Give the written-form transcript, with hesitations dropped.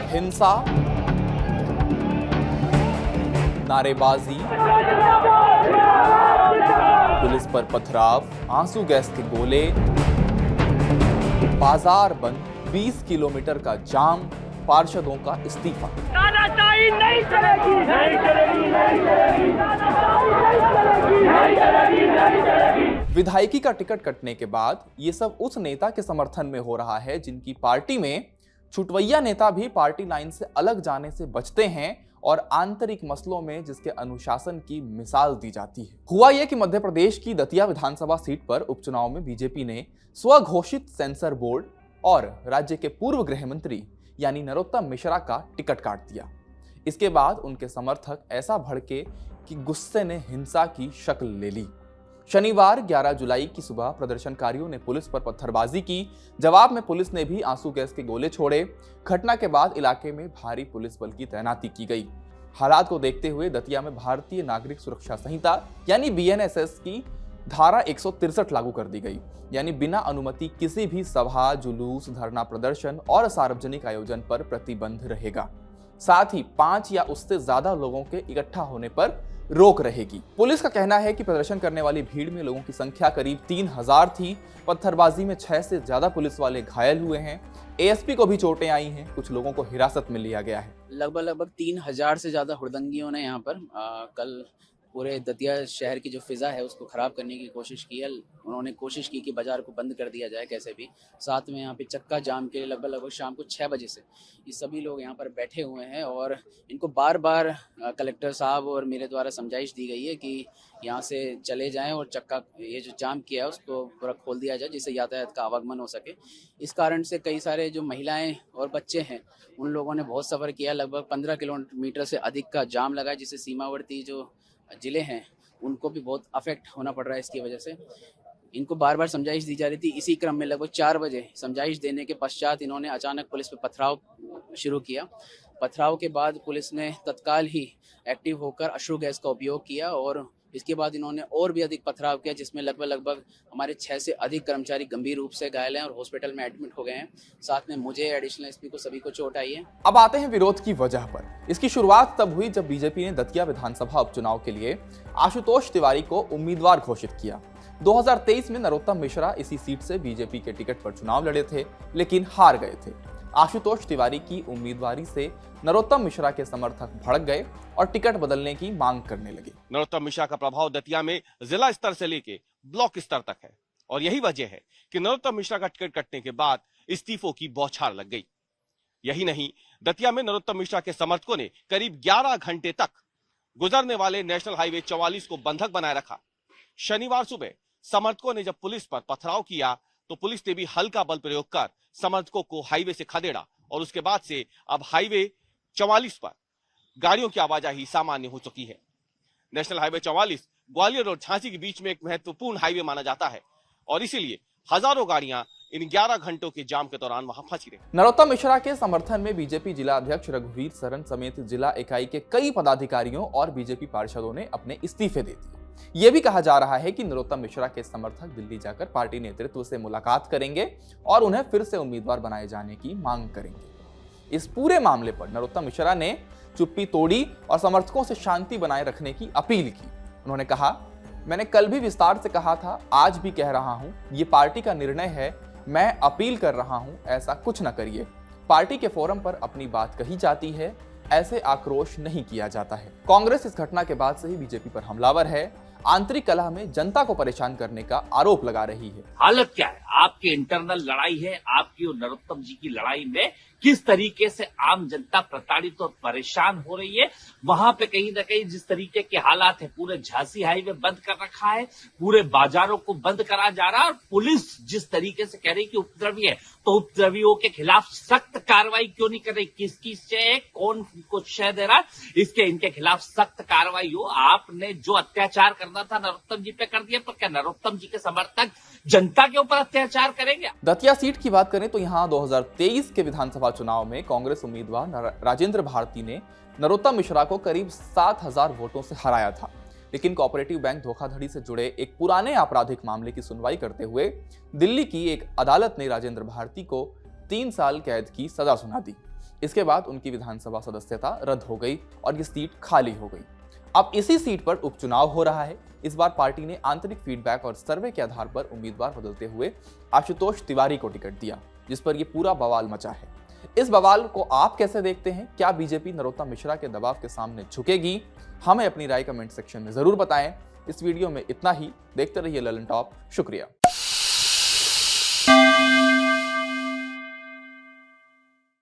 हिंसा, नारेबाजी, पुलिस पर पथराव, आंसू गैस के गोले, बाजार बंद, 20 किलोमीटर का जाम, पार्षदों का इस्तीफा। तानाशाही नहीं चलेगी, नहीं चलेगी, नहीं चलेगी, तानाशाही नहीं चलेगी, नहीं चलेगी। विधायकी का टिकट कटने के बाद ये सब उस नेता के समर्थन में हो रहा है जिनकी पार्टी में छुटवैया नेता भी पार्टी लाइन से अलग जाने से बचते हैं और आंतरिक मसलों में जिसके अनुशासन की मिसाल दी जाती है। हुआ यह कि मध्य प्रदेश की दतिया विधानसभा सीट पर उपचुनाव में बीजेपी ने स्वघोषित सेंसर बोर्ड और राज्य के पूर्व गृह मंत्री यानी नरोत्तम मिश्रा का टिकट काट दिया। इसके बाद उनके समर्थक ऐसा भड़के कि गुस्से ने हिंसा की शक्ल ले ली। शनिवार 11 जुलाई की सुबह प्रदर्शनकारियों ने पुलिस पर पत्थरबाजी की। जवाब में पुलिस ने भी आंसू गैस के गोले छोड़े। घटना के बाद इलाके में भारी पुलिस बल की तैनाती की गई। हालात को देखते हुए दतिया में भारतीय नागरिक सुरक्षा संहिता यानी बीएनएसएस की धारा 163 लागू कर दी गई, यानी बिना अनुमति किसी भी सभा, जुलूस, धरना प्रदर्शन और सार्वजनिक आयोजन पर प्रतिबंध रहेगा। साथ ही 5 या उससे ज्यादा लोगों के इकट्ठा होने पर रोक रहेगी। पुलिस का कहना है कि प्रदर्शन करने वाली भीड़ में लोगों की संख्या करीब 3000 थी। पत्थरबाजी में 6 से ज्यादा पुलिस वाले घायल हुए हैं। एएसपी को भी चोटें आई हैं। कुछ लोगों को हिरासत में लिया गया है। लगभग 3000 से ज्यादा हुड़दंगियों ने यहाँ पर कल पूरे दतिया शहर की जो फिजा है उसको खराब करने की कोशिश की है। उन्होंने कोशिश की कि बाजार को बंद कर दिया जाए कैसे भी। साथ में यहाँ पे चक्का जाम के लिए लगभग शाम को 6 बजे से ये सभी लोग यहाँ पर बैठे हुए हैं और इनको बार बार कलेक्टर साहब और मेरे द्वारा समझाइश दी गई है कि यहाँ से चले जाएं और चक्का ये जो जाम किया है उसको पूरा खोल दिया जाए जिससे यातायात का आवागमन हो सके। इस कारण से कई सारे जो महिलाएं और बच्चे हैं उन लोगों ने बहुत सफ़र किया। लगभग 15 किलोमीटर से अधिक का जाम लगा जिससे सीमावर्ती जो जिले हैं उनको भी बहुत अफेक्ट होना पड़ रहा है। इसकी वजह से इनको बार बार समझाइश दी जा रही थी। इसी क्रम में लगभग 4 बजे समझाइश देने के पश्चात इन्होंने अचानक पुलिस पर पथराव शुरू किया। पथराव के बाद पुलिस ने तत्काल ही एक्टिव होकर अश्रु गैस का उपयोग किया और इसके बाद इन्होंने और भी अधिक पथराव किया जिसमें लगभग हमारे 6 से अधिक कर्मचारी गंभीर रूप से घायल हैं और हॉस्पिटल में एडमिट हो गए हैं। साथ में मुझे, एडिशनल एसपी को सभी को चोट आई है। अब आते हैं विरोध की वजह पर। इसकी शुरुआत तब हुई जब बीजेपी ने दतिया विधानसभा उपचुनाव के लिए आशुतोष तिवारी को उम्मीदवार घोषित किया। 2023 में नरोत्तम मिश्रा इसी सीट से बीजेपी के टिकट पर चुनाव लड़े थे लेकिन हार गए थे। आशुतोष तिवारी की उम्मीदवारी से नरोत्तम मिश्रा के समर्थक भड़क गए और टिकट बदलने की मांग करने लगे। नरोत्तम मिश्रा का प्रभाव दतिया में जिला स्तर से लेके ब्लॉक स्तर तक है और यही वजह है कि नरोत्तम मिश्रा का टिकट कटने के बाद इस्तीफों की बौछार लग गई। यही नहीं, दतिया में नरोत्तम मिश्रा के समर्थकों ने करीब 11 घंटे तक गुजरने वाले नेशनल हाईवे 44 को बंधक बनाए रखा। शनिवार सुबह समर्थकों ने जब पुलिस पर पथराव किया तो पुलिस ने भी हल्का बल प्रयोग कर समर्थकों को हाईवे से खदेड़ा और उसके बाद से अब हाईवे 44 पर गाड़ियों की आवाजाही सामान्य हो चुकी है। नेशनल हाईवे 44 ग्वालियर और झांसी के बीच में एक महत्वपूर्ण हाईवे माना जाता है और इसीलिए हजारों गाड़ियां इन 11 घंटों के जाम के दौरान वहां फंसी रही। नरोत्तम मिश्रा के समर्थन में बीजेपी जिला अध्यक्ष रघुवीर सरन समेत जिला इकाई के कई पदाधिकारियों और बीजेपी पार्षदों ने अपने इस्तीफे दे दिए। यह भी कहा जा रहा है कि नरोत्तम मिश्रा के समर्थक दिल्ली जाकर पार्टी नेतृत्व से मुलाकात करेंगे और उन्हें फिर से उम्मीदवार बनाए जाने की मांग करेंगे। इस पूरे मामले पर नरोत्तम मिश्रा ने चुप्पी तोड़ी और समर्थकों से शांति बनाए रखने की अपील की। उन्होंने कहा, मैंने कल भी विस्तार से कहा था, आज भी कह रहा हूं, ये पार्टी का निर्णय है। मैं अपील कर रहा हूं, ऐसा कुछ न करिए। पार्टी के फोरम पर अपनी बात कही जाती है, ऐसे आक्रोश नहीं किया जाता है। कांग्रेस इस घटना के बाद से ही बीजेपी पर हमलावर है। आंतरिक कलह में जनता को परेशान करने का आरोप लगा रही है। हालत क्या है? आपकी इंटरनल लड़ाई है, आपकी और नरोत्तम जी की लड़ाई में किस तरीके से आम जनता प्रताड़ित और परेशान हो रही है। वहां पे कहीं ना कहीं जिस तरीके के हालात है, पूरे झांसी हाईवे बंद कर रखा है, पूरे बाजारों को बंद करा जा रहा है और पुलिस जिस तरीके से कह रही कि उपद्रवी है, तो उपद्रवियों के खिलाफ सख्त कार्रवाई क्यों नहीं कर रही? किसकी शय, कौन कुछ शय दे रहा है, इसके इनके खिलाफ सख्त कार्रवाई हो। आपने जो अत्याचार करना था नरोत्तम जी पे कर दिया, तो क्या नरोत्तम जी के समर्थक जनता के ऊपर अत्याचार करेंगे? दतिया सीट की बात करें तो यहां 2023 के विधानसभा चुनाव में कांग्रेस उम्मीदवार राजेंद्र भारती ने नरोत्तम मिश्रा को करीब 7000 वोटों से हराया था। लेकिन कोऑपरेटिव बैंक धोखाधड़ी से जुड़े एक पुराने आपराधिक मामले की सुनवाई करते हुए दिल्ली की एक अदालत ने राजेंद्र भारती को 3 साल कैद की सजा सुना दी। इसके बाद उनकी विधानसभा सदस्यता रद्द हो गई और ये सीट खाली हो गई। अब इसी सीट पर उपचुनाव हो रहा है। इस बार पार्टी ने आंतरिक फीडबैक और सर्वे के आधार पर उम्मीदवार बदलते हुए आशुतोष तिवारी को टिकट दिया, जिस पर यह पूरा बवाल मचा है। इस बवाल को आप कैसे देखते हैं? क्या बीजेपी नरोत्तम मिश्रा के दबाव के सामने झुकेगी? हमें अपनी राय कमेंट सेक्शन में जरूर बताएं। इस वीडियो में इतना ही। देखते रहिए ललन टॉप। शुक्रिया।